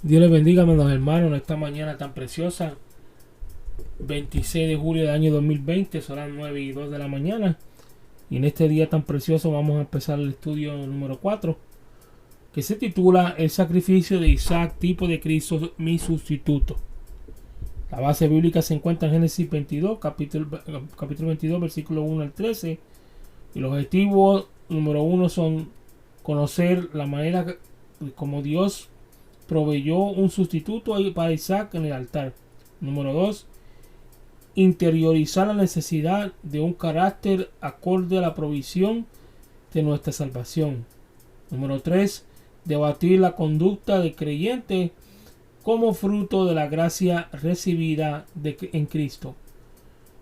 Dios les bendiga, amados hermanos, en esta mañana tan preciosa, 26 de julio del año 2020, son las 9 y 2 de la mañana. Y en este día tan precioso vamos a empezar el estudio número 4, que se titula El sacrificio de Isaac, tipo de Cristo, mi sustituto. La base bíblica se encuentra en Génesis 22, capítulo 22, versículo 1 al 13. Y los objetivos número 1 son conocer la manera como Dios proveyó un sustituto para Isaac en el altar. Número 2. Interiorizar la necesidad de un carácter acorde a la provisión de nuestra salvación. Número 3. Debatir la conducta del creyente como fruto de la gracia recibida en Cristo.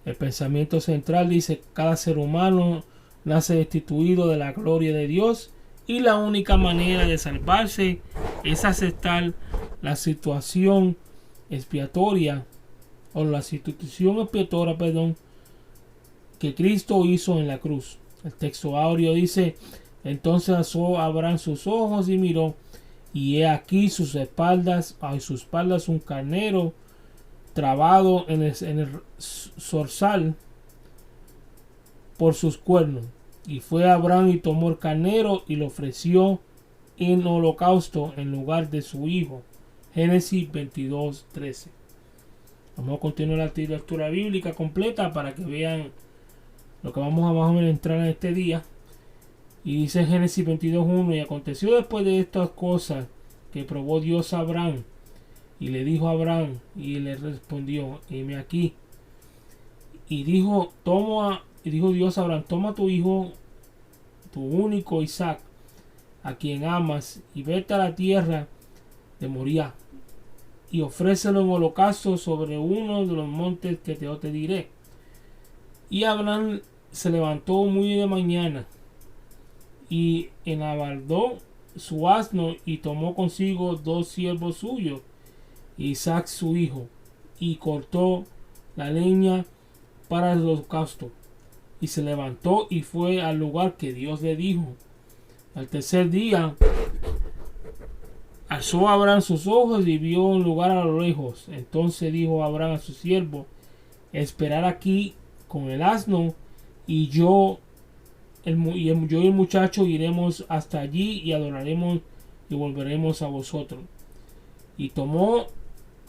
El pensamiento central dice: cada ser humano nace destituido de la gloria de Dios y la única manera de salvarse es aceptar la situación expiatoria o la sustitución expiatoria, que Cristo hizo en la cruz. El texto áureo dice: entonces alzó Abraham sus ojos y miró, y he aquí a sus espaldas un carnero trabado en el zorzal por sus cuernos. Y fue Abraham y tomó el carnero y lo ofreció en holocausto en lugar de su hijo. Génesis 22:13. Vamos a continuar la lectura bíblica completa para que vean lo que vamos a más o menos entrar en este día. Y dice Génesis 22:1: y aconteció después de estas cosas que probó Dios a Abraham, y le dijo a Abraham, y le respondió: heme aquí. Y dijo Dios a Abraham: toma tu hijo, tu único Isaac, a quien amas, y vete a la tierra de Moriah, y ofrécelo en holocausto sobre uno de los montes que yo te diré. Y Abraham se levantó muy de mañana, y enabardó su asno, y tomó consigo 2 siervos suyos, Isaac su hijo, y cortó la leña para el holocausto, y se levantó y fue al lugar que Dios le dijo. Al tercer día alzó Abraham sus ojos y vio un lugar a lo lejos. Entonces dijo Abraham a su siervo: esperar aquí con el asno, y yo y el muchacho iremos hasta allí y adoraremos y volveremos a vosotros. Y tomó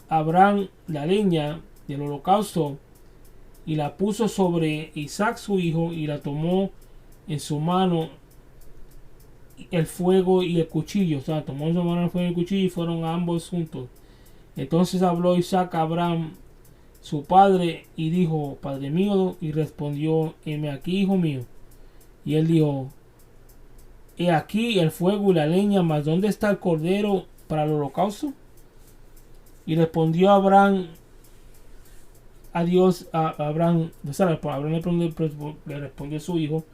Abraham la leña del holocausto y la puso sobre Isaac su hijo, y la tomó en su mano el fuego y el cuchillo. O sea, tomó en su mano el fuego y el cuchillo, y fueron ambos juntos. Entonces habló Isaac a Abraham su padre y dijo: padre mío. Y respondió: heme aquí, hijo mío. Y él dijo: he aquí el fuego y la leña, mas ¿dónde está el cordero para el holocausto? Y respondió Abraham a Dios, Abraham le respondió a su hijo: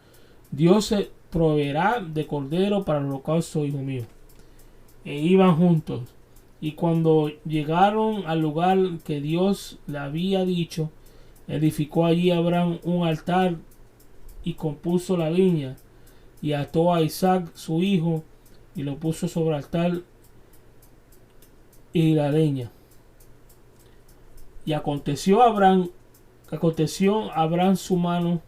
Dios se proveerá de cordero para el holocausto, hijo mío. E iban juntos. Y cuando llegaron al lugar que Dios le había dicho, edificó allí Abraham un altar y compuso la leña, y ató a Isaac su hijo y lo puso sobre el altar y la leña. Y aconteció Abraham su mano,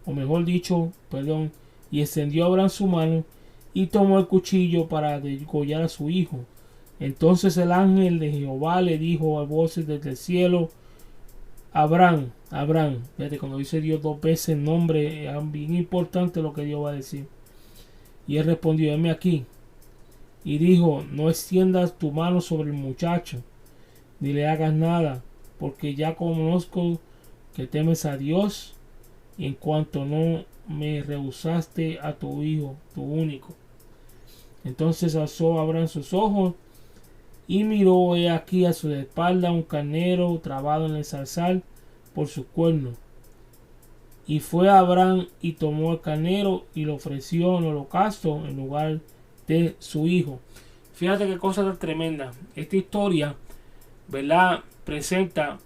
o mejor dicho, y extendió Abraham su mano y tomó el cuchillo para degollar a su hijo. Entonces el ángel de Jehová le dijo a voces desde el cielo: Abraham, Abraham. Fíjate, cuando dice Dios 2 veces el nombre, es bien importante lo que Dios va a decir. Y él respondió: heme aquí. Y dijo: no extiendas tu mano sobre el muchacho, ni le hagas nada, porque ya conozco que temes a Dios, y en cuanto no me rehusaste a tu hijo, tu único. Entonces alzó Abraham sus ojos y miró, he aquí a su espalda un carnero trabado en el zarzal por sus cuernos. Y fue Abraham y tomó el carnero y lo ofreció en holocausto en lugar de su hijo. Fíjate qué cosa tan tremenda. Esta historia, ¿verdad?, presenta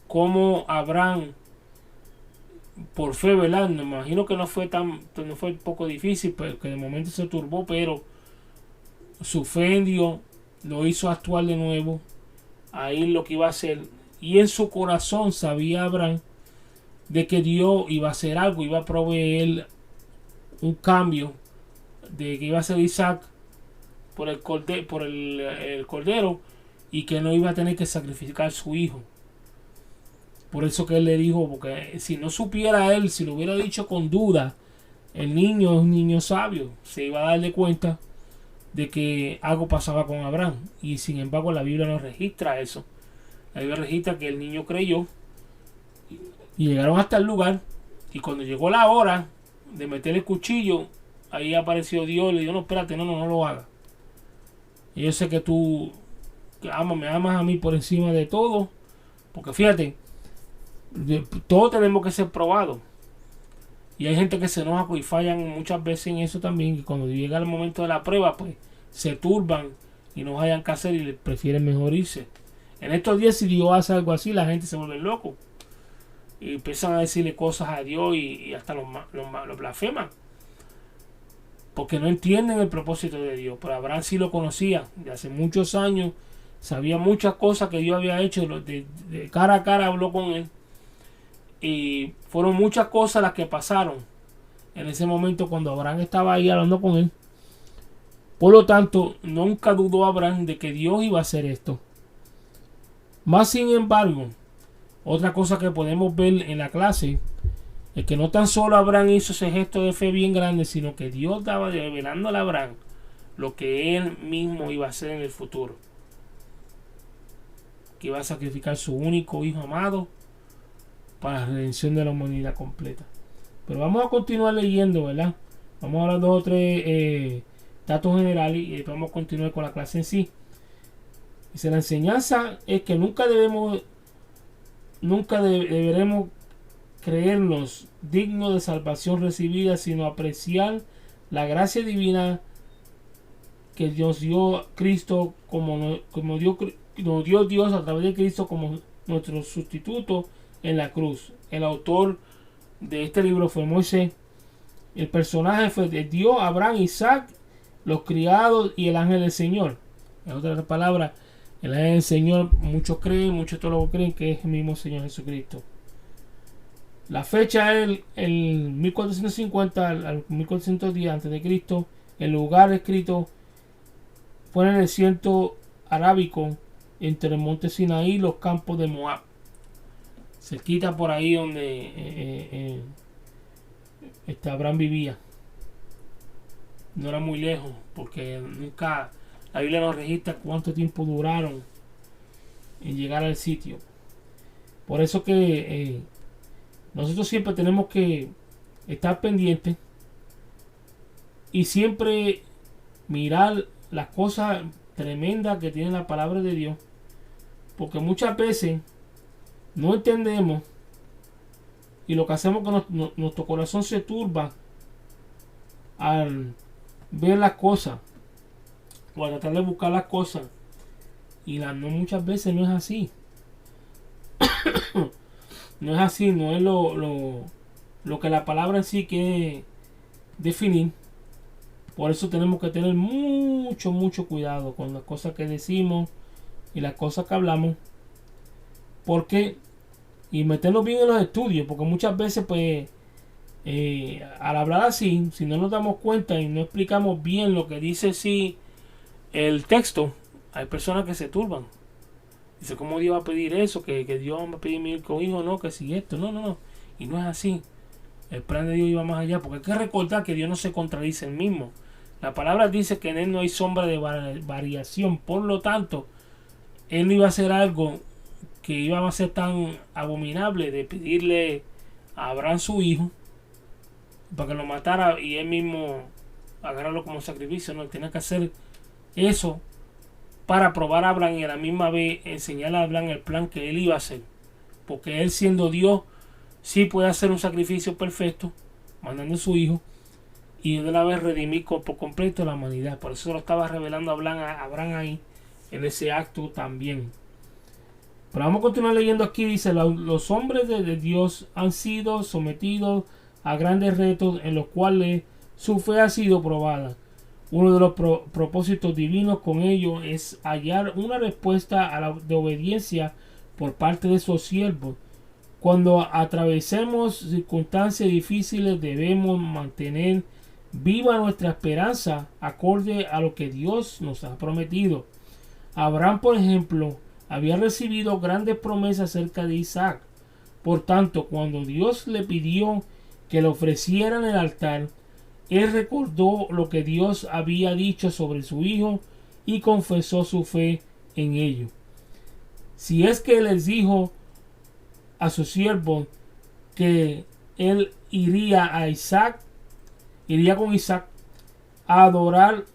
cómo Abraham, por fe, ¿verdad? Me imagino que no fue un poco difícil, pero que de momento se turbó, pero su fe en Dios lo hizo actuar de nuevo a ir lo que iba a hacer. Y en su corazón sabía Abraham de que Dios iba a hacer algo, iba a proveer un cambio, de que iba a ser Isaac por el cordero y que no iba a tener que sacrificar a su hijo. Por eso que él le dijo, porque si no supiera él, si lo hubiera dicho con duda, el niño es un niño sabio, se iba a darle cuenta de que algo pasaba con Abraham. Y sin embargo la Biblia no registra eso. La Biblia registra que el niño creyó y llegaron hasta el lugar, y cuando llegó la hora de meter el cuchillo, ahí apareció Dios y le dijo, no, espérate, no lo hagas. Y yo sé que tú me amas a mí por encima de todo, porque fíjate, todos tenemos que ser probados. Y hay gente que se enoja y fallan muchas veces en eso también, y cuando llega el momento de la prueba, pues se turban y no hayan que hacer y prefieren mejor irse. En estos días, si Dios hace algo así, la gente se vuelve loco y empiezan a decirle cosas a Dios y hasta los blasfeman, porque no entienden el propósito de Dios. Pero Abraham sí lo conocía de hace muchos años, sabía muchas cosas que Dios había hecho, de cara a cara habló con él, y fueron muchas cosas las que pasaron en ese momento cuando Abraham estaba ahí hablando con él. Por lo tanto, nunca dudó Abraham de que Dios iba a hacer esto. Más sin embargo, otra cosa que podemos ver en la clase es que no tan solo Abraham hizo ese gesto de fe bien grande, sino que Dios estaba revelando a Abraham lo que él mismo iba a hacer en el futuro, que iba a sacrificar su único hijo amado para la redención de la humanidad completa. Pero vamos a continuar leyendo, ¿verdad? Vamos a hablar 2 o 3 datos generales y después vamos a continuar con la clase en sí. Dice, la enseñanza es que nunca deberemos creernos dignos de salvación recibida, sino apreciar la gracia divina que Dios dio Cristo nos dio Dios a través de Cristo como nuestro sustituto en la cruz. El autor de este libro fue Moisés. El personaje fue de Dios, Abraham, Isaac, los criados y el ángel del Señor. En otras palabras, el ángel del Señor, muchos teólogos creen que es el mismo Señor Jesucristo. La fecha es el 1450 al 1410 a.C. El lugar escrito fue en el desierto arábico entre el monte Sinaí y los campos de Moab. Se quita por ahí donde Abraham vivía. No era muy lejos, porque nunca la Biblia nos registra cuánto tiempo duraron en llegar al sitio. Por eso que nosotros siempre tenemos que estar pendientes y siempre mirar las cosas tremendas que tiene la palabra de Dios, porque muchas veces no entendemos y lo que hacemos es que nuestro corazón se turba al ver las cosas o a tratar de buscar las cosas, y no, muchas veces no es así. No es así, no es lo que la palabra en sí quiere definir. Por eso tenemos que tener mucho cuidado con las cosas que decimos y las cosas que hablamos, porque y meternos bien en los estudios, porque muchas veces pues al hablar así, si no nos damos cuenta y no explicamos bien lo que dice sí el texto, hay personas que se turban. Dice, ¿cómo Dios va a pedir eso? Que Dios va a pedir mi hijo, no, que si esto, no. Y no es así. El plan de Dios iba más allá, porque hay que recordar que Dios no se contradice él mismo. La palabra dice que en él no hay sombra de variación. Por lo tanto, él no iba a hacer algo que iba a ser tan abominable de pedirle a Abraham su hijo para que lo matara y él mismo agarrarlo como sacrificio. No, él tenía que hacer eso para probar a Abraham y a la misma vez enseñarle a Abraham el plan que él iba a hacer, porque él, siendo Dios, sí puede hacer un sacrificio perfecto mandando a su hijo y de una vez redimir por completo la humanidad. Por eso lo estaba revelando a Abraham ahí en ese acto también. Pero vamos a continuar leyendo aquí. Dice, los hombres de Dios han sido sometidos a grandes retos en los cuales su fe ha sido probada. Uno de los propósitos divinos con ello es hallar una respuesta de obediencia por parte de sus siervos. Cuando atravesemos circunstancias difíciles, debemos mantener viva nuestra esperanza acorde a lo que Dios nos ha prometido. Abraham, por ejemplo, había recibido grandes promesas acerca de Isaac. Por tanto, cuando Dios le pidió que le ofrecieran el altar, él recordó lo que Dios había dicho sobre su hijo y confesó su fe en ello. Si es que les dijo a su siervo que él iría con Isaac a adorar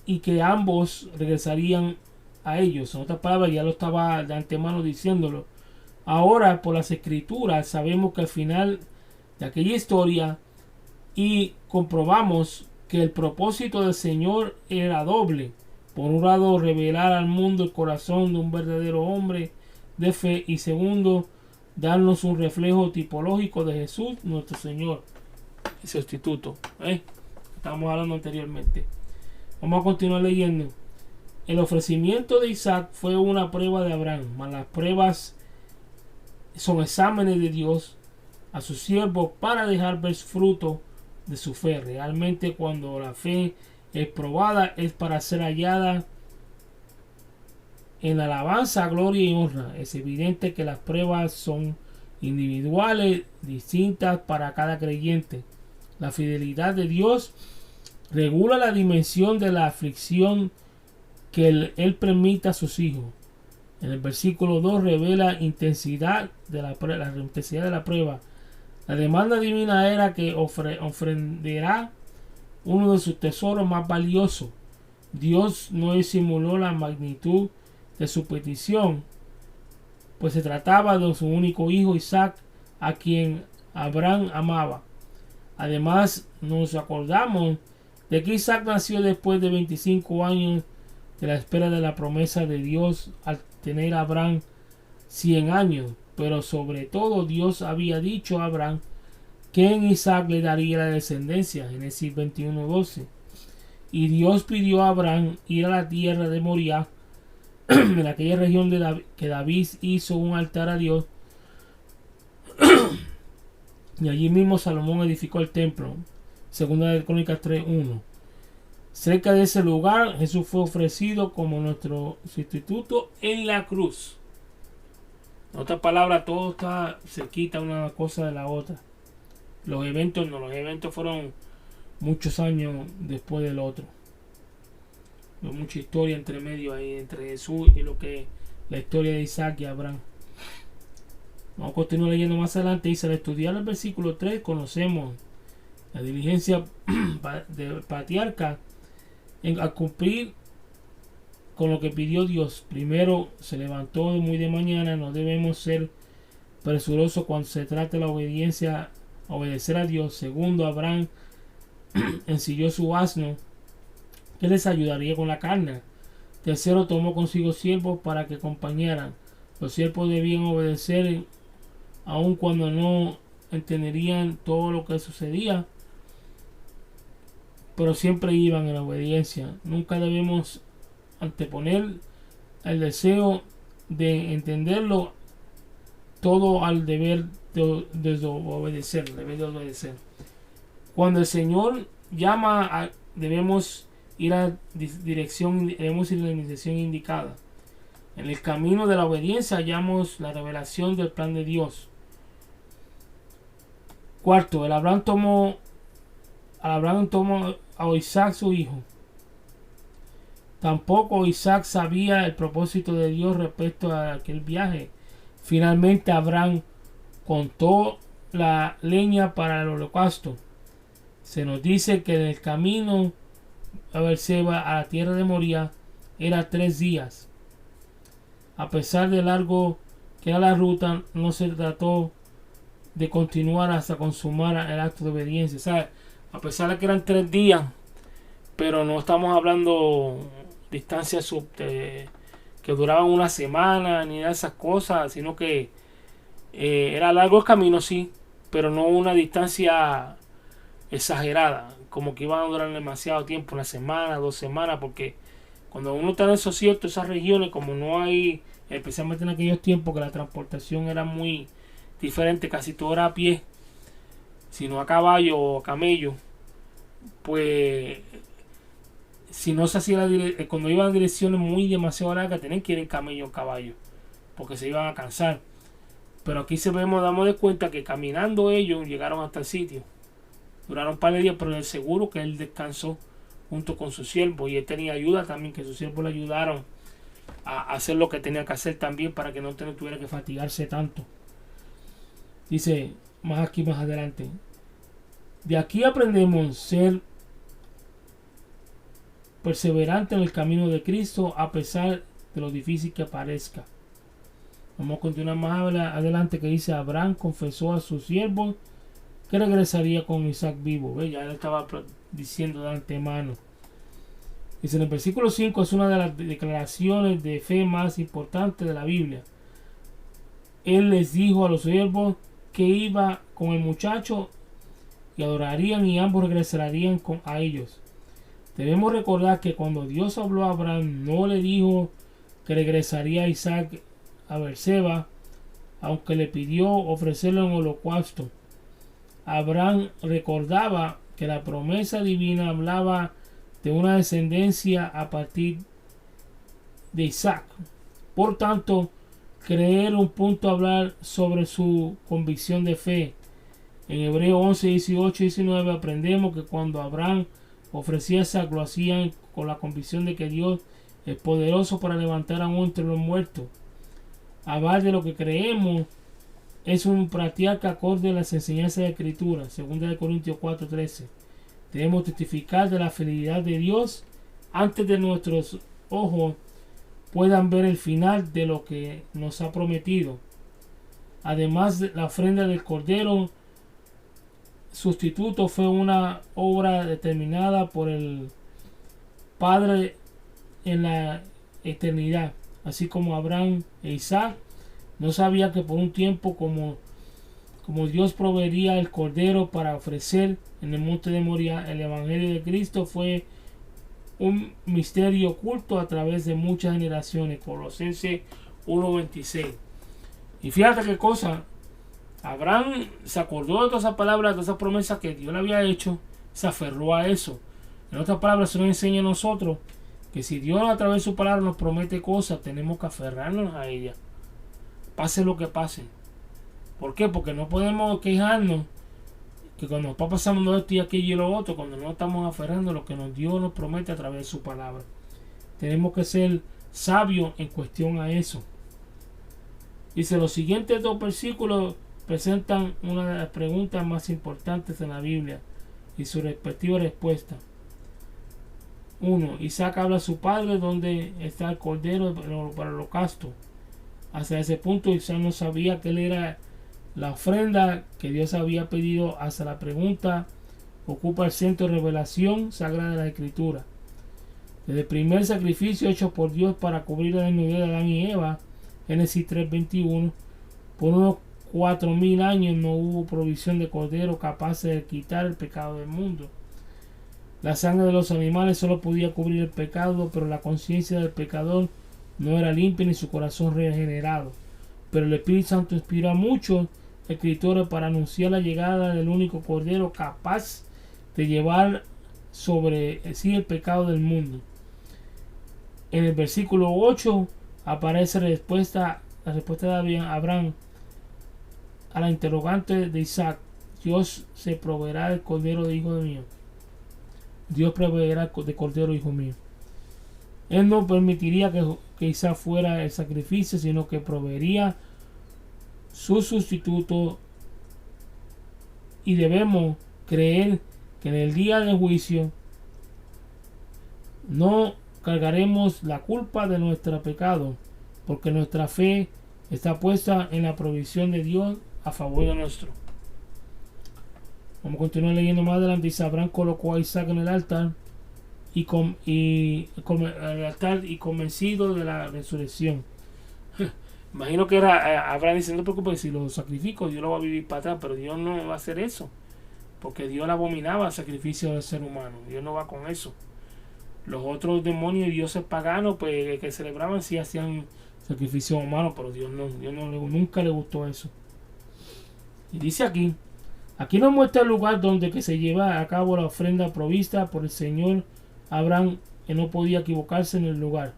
y que ambos regresarían a ellos. En otras palabras, ya lo estaba de antemano diciéndolo. Ahora, por las escrituras, sabemos que al final de aquella historia y comprobamos que el propósito del Señor era doble. Por un lado, revelar al mundo el corazón de un verdadero hombre de fe, y segundo, darnos un reflejo tipológico de Jesús, nuestro Señor y sustituto. Estábamos hablando anteriormente. Vamos a continuar leyendo. El ofrecimiento de Isaac fue una prueba de Abraham, mas las pruebas son exámenes de Dios a su siervo para dejar ver fruto de su fe. Realmente, cuando la fe es probada, es para ser hallada en alabanza, gloria y honra. Es evidente que las pruebas son individuales, distintas para cada creyente. La fidelidad de Dios regula la dimensión de la aflicción que él permite a sus hijos. En el versículo 2 revela la intensidad de la prueba. La demanda divina era que ofrendará uno de sus tesoros más valiosos. Dios no disimuló la magnitud de su petición, pues se trataba de su único hijo Isaac, a quien Abraham amaba. Además, nos acordamos de que Isaac nació después de 25 años de la espera de la promesa de Dios, al tener a Abraham 100 años. Pero sobre todo, Dios había dicho a Abraham que en Isaac le daría la descendencia, Génesis 21:12. Y Dios pidió a Abraham ir a la tierra de Moriah, en aquella región que David hizo un altar a Dios, y allí mismo Salomón edificó el templo. Segunda de Crónicas 3:1. Cerca de ese lugar Jesús fue ofrecido como nuestro sustituto en la cruz. En otras palabras, todo está cerquita una cosa de la otra. Los eventos fueron muchos años después del otro. Hay mucha historia entre medio ahí, entre Jesús y lo que la historia de Isaac y Abraham. Vamos a continuar leyendo más adelante. Dice: al estudiar el versículo 3 conocemos la diligencia del patriarca a cumplir con lo que pidió Dios. Primero, se levantó muy de mañana. No debemos ser presurosos cuando se trata de la obediencia, obedecer a Dios. Segundo, Abraham ensilló su asno que les ayudaría con la carne. Tercero, tomó consigo siervos para que acompañaran. Los siervos debían obedecer aun cuando no entenderían todo lo que sucedía, pero siempre iban en la obediencia. Nunca debemos anteponer el deseo de entenderlo todo al deber de obedecer. Cuando el Señor llama, debemos ir en la dirección indicada. En el camino de la obediencia hallamos la revelación del plan de Dios. Cuarto, Abraham tomó a Isaac su hijo. Tampoco Isaac sabía el propósito de Dios respecto a aquel viaje. Finalmente Abraham contó la leña para el holocausto. Se nos dice que en el camino a Beerseba, a la tierra de Moriah, era 3 días. A pesar de largo que era la ruta, no se trató de continuar hasta consumar el acto de obediencia. O sea, a pesar de que eran 3 días, pero no estamos hablando distancias que duraban una semana ni de esas cosas, sino que era largo el camino, sí, pero no una distancia exagerada, como que iban a durar demasiado tiempo, una semana, 2 semanas, porque cuando uno está en esos ciertos, esas regiones, como no hay, especialmente en aquellos tiempos que la transportación era muy diferente, casi todo era a pie, sino a caballo o a camello, pues si no se hacía cuando iban a direcciones muy demasiado largas, tenían que ir en camello o caballo, porque se iban a cansar. Pero aquí damos de cuenta que caminando ellos llegaron hasta el sitio. Duraron un par de días, pero es seguro que él descansó junto con su siervo, y él tenía ayuda también, que sus siervos le ayudaron a hacer lo que tenía que hacer también para que no tuviera que fatigarse tanto. Dice más aquí más adelante: de aquí aprendemos ser perseverante en el camino de Cristo a pesar de lo difícil que parezca. Vamos a continuar más adelante, que dice: Abraham confesó a sus siervos que regresaría con Isaac vivo. ¿Ve? Ya él estaba diciendo de antemano. Dice en el versículo 5, es una de las declaraciones de fe más importantes de la Biblia. Él les dijo a los siervos que iba con el muchacho y adorarían, y ambos regresarían a ellos. Debemos recordar que cuando Dios habló a Abraham, no le dijo que regresaría a Isaac a Beerseba, aunque le pidió ofrecerle un holocausto. Abraham recordaba que la promesa divina hablaba de una descendencia a partir de Isaac. Por tanto, creer un punto a hablar sobre su convicción de fe. En Hebreos 11, 18 y 19 aprendemos que cuando Abraham ofrecía Isaac, lo hacían con la convicción de que Dios es poderoso para levantar a uno entre los muertos. Hablar de lo que creemos es un practicar acorde a las enseñanzas de la Escritura. 2 Corintios 4:13. Debemos testificar de la fidelidad de Dios antes de nuestros ojos puedan ver el final de lo que nos ha prometido. Además, la ofrenda del Cordero sustituto fue una obra determinada por el Padre en la eternidad. Así como Abraham e Isaac no sabía que por un tiempo como Dios proveería el Cordero para ofrecer en el monte de Moria, el Evangelio de Cristo fue un misterio oculto a través de muchas generaciones. Colosenses 1:26. Y fíjate qué cosa, Abraham se acordó de todas esas palabras, de todas esas promesas que Dios le había hecho, se aferró a eso. En otras palabras, se nos enseña a nosotros que si Dios a través de su palabra nos promete cosas, tenemos que aferrarnos a ella, pase lo que pase. ¿Por qué? Porque no podemos quejarnos que cuando está pasando esto y aquello y lo otro, cuando no estamos aferrando a lo que Dios nos promete a través de su palabra. Tenemos que ser sabios en cuestión a eso. Dice: los siguientes 2 versículos presentan una de las preguntas más importantes en la Biblia y su respectiva respuesta. 1. Isaac habla a su padre: ¿dónde está el cordero para el holocausto? Hasta ese punto Isaac no sabía que él era la ofrenda que Dios había pedido. Hasta la pregunta ocupa el centro de revelación sagrada de la Escritura. Desde el primer sacrificio hecho por Dios para cubrir la desnudez de Adán y Eva, Génesis 3:21, por unos 4000 años no hubo provisión de cordero capaz de quitar el pecado del mundo. La sangre de los animales solo podía cubrir el pecado, pero la conciencia del pecador no era limpia ni su corazón regenerado. Pero el Espíritu Santo inspiró a muchos escritores para anunciar la llegada del único cordero capaz de llevar sobre sí el pecado del mundo. En el versículo 8 aparece la respuesta de Abraham a la interrogante de Isaac: Dios se proveerá del cordero de hijo mío. Dios proveerá de cordero hijo mío. Él no permitiría que Isaac fuera el sacrificio, sino que proveería su sustituto. Y debemos creer que en el día del juicio no cargaremos la culpa de nuestro pecado, porque nuestra fe está puesta en la provisión de Dios a favor de nuestro. Vamos a continuar leyendo más adelante. Dice: Abraham colocó a Isaac en el altar y convencido de la resurrección. Imagino que era Abraham diciendo: no te preocupes, si lo sacrifico Dios lo va a vivir para atrás, pero Dios no va a hacer eso. porque Dios abominaba el sacrificio del ser humano. Dios no va con eso. Los otros demonios y dioses paganos pues que celebraban sí hacían sacrificios humanos, pero Dios nunca le gustó eso. Y dice aquí nos muestra el lugar donde que se lleva a cabo la ofrenda provista por el Señor Abraham, que no podía equivocarse en el lugar.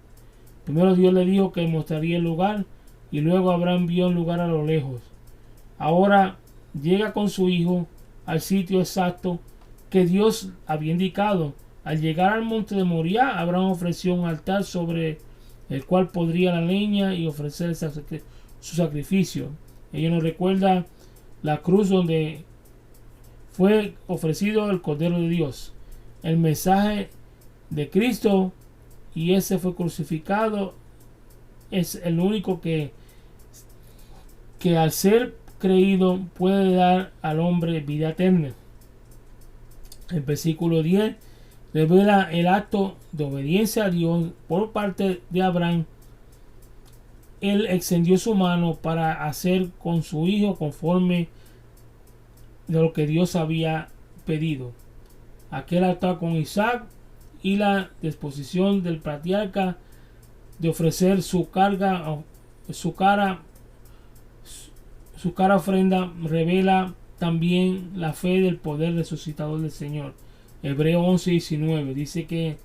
Primero Dios le dijo que mostraría el lugar y luego Abraham vio el lugar a lo lejos. Ahora llega con su hijo al sitio exacto que Dios había indicado. Al llegar al monte de Moriah, Abraham ofreció un altar sobre el cual podría la leña y ofrecer su sacrificio. Ello nos recuerda la cruz donde fue ofrecido el Cordero de Dios, el mensaje de Cristo, y ese fue crucificado. Es el único que al ser creído puede dar al hombre vida eterna. El versículo 10 revela el acto de obediencia a Dios por parte de Abraham. Él extendió su mano para hacer con su hijo conforme de lo que Dios había pedido. Aquel altar con Isaac y la disposición del patriarca de ofrecer su cara ofrenda revela también la fe del poder resucitador del Señor. Hebreo 11:19 dice que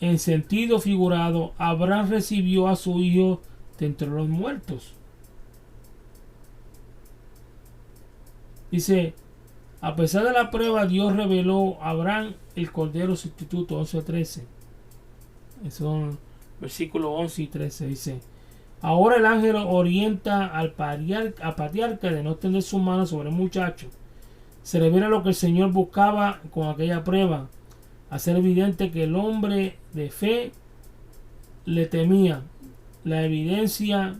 en sentido figurado Abraham recibió a su hijo de entre los muertos. Dice, a pesar de la prueba, Dios reveló a Abraham el Cordero sustituto. 11:13. Son versículos 11 y 13. Dice, ahora el ángel orienta al patriarca de no extender su mano sobre el muchacho. Se revela lo que el Señor buscaba con aquella prueba, hacer evidente que el hombre de fe le temía. La evidencia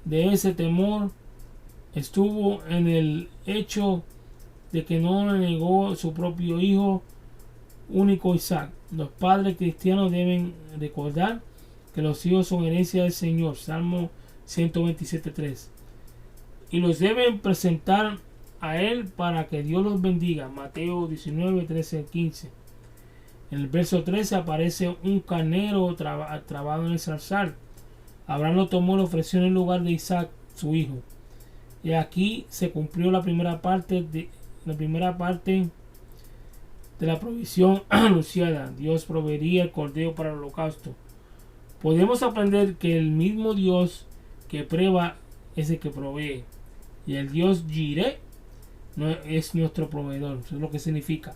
de ese temor estuvo en el hecho de que no le negó su propio hijo único Isaac. Los padres cristianos deben recordar que los hijos son herencia del Señor. Salmo 127:3. Y los deben presentar a él para que Dios los bendiga. Mateo 19:13-15. En el verso 13 aparece un carnero trabado en el zarzal. Abraham lo tomó y lo ofreció en el lugar de Isaac, su hijo. Y aquí se cumplió la primera parte de la provisión anunciada. Dios proveería el cordero para el holocausto. Podemos aprender que el mismo Dios que prueba es el que provee. Y el Dios Jireh no es nuestro proveedor. Eso es lo que significa.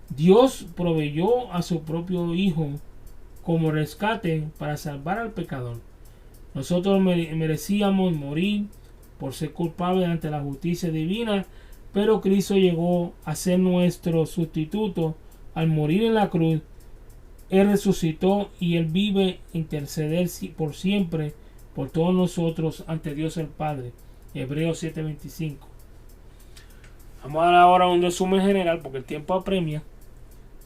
Dios proveyó a su propio hijo como rescate para salvar al pecador. Nosotros merecíamos morir por ser culpables ante la justicia divina, pero Cristo llegó a ser nuestro sustituto al morir en la cruz. Él resucitó y Él vive interceder por siempre por todos nosotros ante Dios el Padre. Hebreos 7:25. Vamos a dar ahora un resumen general porque el tiempo apremia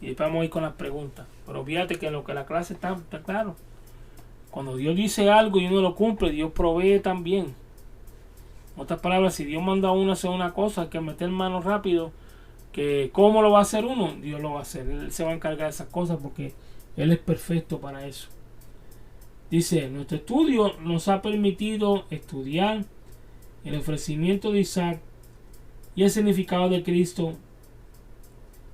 y después vamos a ir con las preguntas. Pero fíjate que lo que la clase está claro. Cuando Dios dice algo y uno lo cumple, Dios provee también. En otras palabras, si Dios manda a uno a hacer una cosa, hay que meter manos rápido. Que ¿cómo lo va a hacer uno? Dios lo va a hacer. Él se va a encargar de esas cosas porque Él es perfecto para eso. Dice, nuestro estudio nos ha permitido estudiar el ofrecimiento de Isaac y el significado de Cristo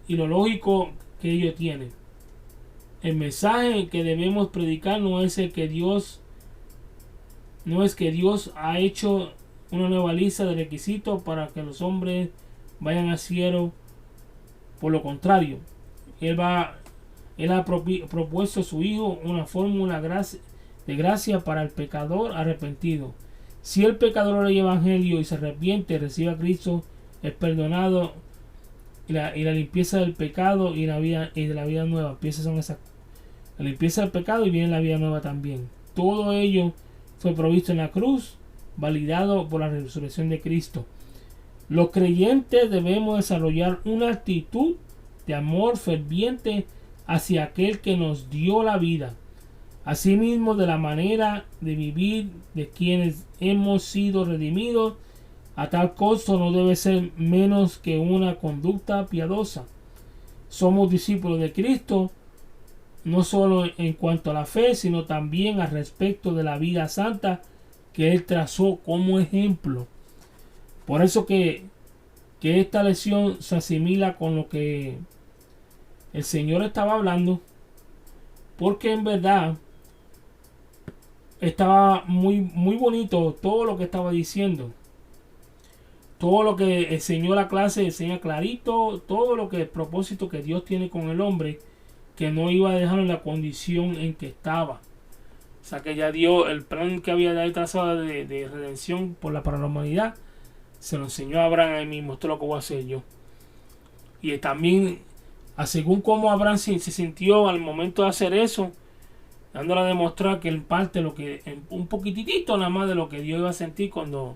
y lo lógico que ello tiene. El mensaje que debemos predicar no es que Dios ha hecho una nueva lista de requisitos para que los hombres vayan al cielo. Por lo contrario, Él ha propuesto a su Hijo una fórmula de gracia para el pecador arrepentido. Si el pecador oye el Evangelio y se arrepiente, recibe a Cristo, es perdonado y la limpieza del pecado y de la vida nueva. La limpieza del pecado y viene la vida nueva también. Todo ello fue provisto en la cruz, validado por la resurrección de Cristo. Los creyentes debemos desarrollar una actitud de amor ferviente hacia aquel que nos dio la vida. Asimismo, de la manera de vivir de quienes hemos sido redimidos, A tal costo no debe ser menos que una conducta piadosa. Somos discípulos de Cristo, no solo en cuanto a la fe, sino también al respecto de la vida santa que Él trazó como ejemplo. Por eso que esta lección se asimila con lo que el Señor estaba hablando, porque en verdad estaba muy bonito todo lo que estaba diciendo. Todo lo que enseñó la clase enseña clarito, todo lo que el propósito que Dios tiene con el hombre, que no iba a dejarlo en la condición en que estaba. O sea que ya Dios, el plan que había trazado de redención para la humanidad, se lo enseñó a Abraham ahí mismo. Esto es lo que voy a hacer yo. Y también, según cómo Abraham se sintió al momento de hacer eso, dándole a demostrar que en parte un poquitito nada más de lo que Dios iba a sentir cuando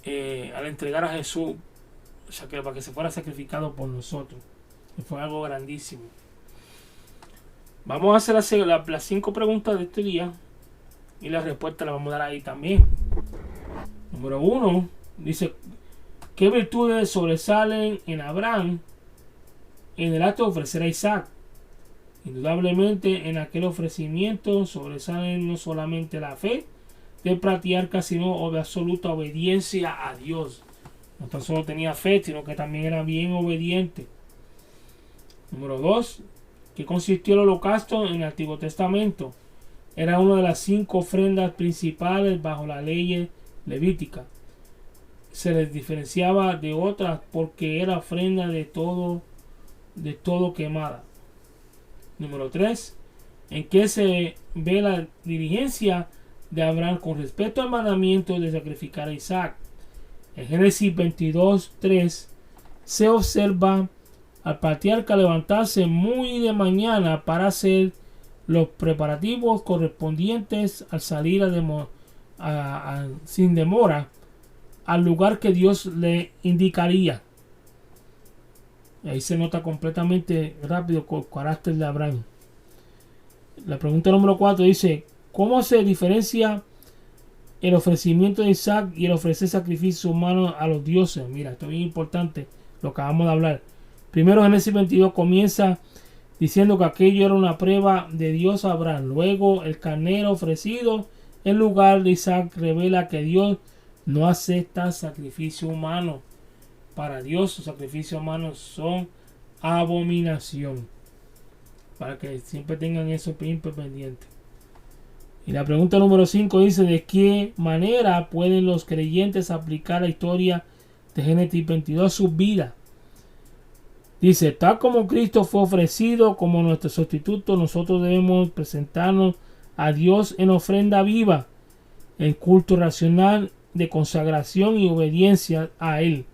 al entregar a Jesús, o sea, que para que se fuera sacrificado por nosotros. Y fue algo grandísimo. Vamos a hacer las 5 preguntas de este día y la respuesta la vamos a dar ahí también. Número 1 dice: ¿qué virtudes sobresalen en Abraham en el acto de ofrecer a Isaac? Indudablemente en aquel ofrecimiento sobresalen no solamente la fe del patriarca, sino de absoluta obediencia a Dios. No tan solo tenía fe, sino que también era bien obediente. Número 2, ¿qué consistió el holocausto en el Antiguo Testamento? Era una de las 5 ofrendas principales bajo la ley levítica. Se les diferenciaba de otras porque era ofrenda de todo quemada. Número 3, ¿en qué se ve la diligencia de Abraham con respecto al mandamiento de sacrificar a Isaac? En Génesis 22:3 se observa al patriarca levantarse muy de mañana para hacer los preparativos correspondientes al salir sin demora al lugar que Dios le indicaría. Ahí se nota completamente rápido con el carácter de Abraham. La pregunta número 4 dice: ¿cómo se diferencia el ofrecimiento de Isaac y el ofrecer sacrificios humanos a los dioses? Mira, esto es bien importante, lo que acabamos de hablar. Primero, Génesis 22 comienza diciendo que aquello era una prueba de Dios a Abraham. Luego, el carnero ofrecido en lugar de Isaac revela que Dios no acepta sacrificio humano. Para Dios, los sacrificios humanos son abominación. Para que siempre tengan eso bien pendiente. Y la pregunta número 5 dice: ¿de qué manera pueden los creyentes aplicar la historia de Génesis 22 a sus vidas? Dice: tal como Cristo fue ofrecido como nuestro sustituto, nosotros debemos presentarnos a Dios en ofrenda viva, en culto racional de consagración y obediencia a Él.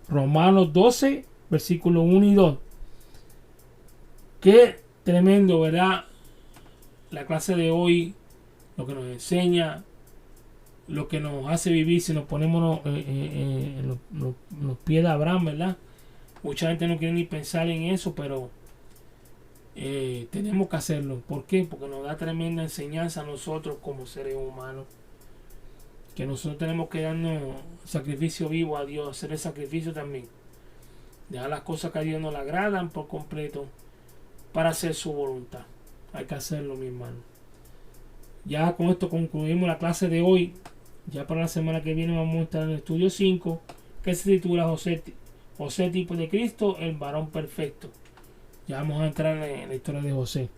Romanos 12, versículos 1 y 2. Qué tremendo, ¿verdad? La clase de hoy, lo que nos enseña, lo que nos hace vivir si nos ponemos en los pies de Abraham, ¿verdad? Mucha gente no quiere ni pensar en eso, pero tenemos que hacerlo. ¿Por qué? Porque nos da tremenda enseñanza a nosotros como seres humanos. Que nosotros tenemos que darnos sacrificio vivo a Dios, hacer el sacrificio también. Dejar las cosas que a Dios no le agradan por completo para hacer su voluntad. Hay que hacerlo, mi hermano. Ya con esto concluimos la clase de hoy. Ya para la semana que viene vamos a estar en el estudio 5, que se titula José, tipo de Cristo, el varón perfecto. Ya vamos a entrar en la historia de José.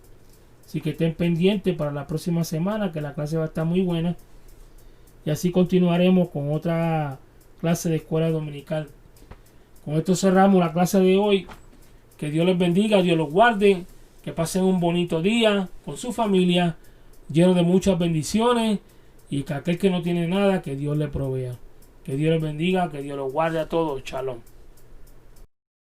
Así que estén pendientes para la próxima semana, que la clase va a estar muy buena. Y así continuaremos con otra clase de escuela dominical. Con esto cerramos la clase de hoy. Que Dios les bendiga, Dios los guarde. Que pasen un bonito día con su familia, lleno de muchas bendiciones. Y que aquel que no tiene nada, que Dios le provea. Que Dios les bendiga, que Dios los guarde a todos. Shalom.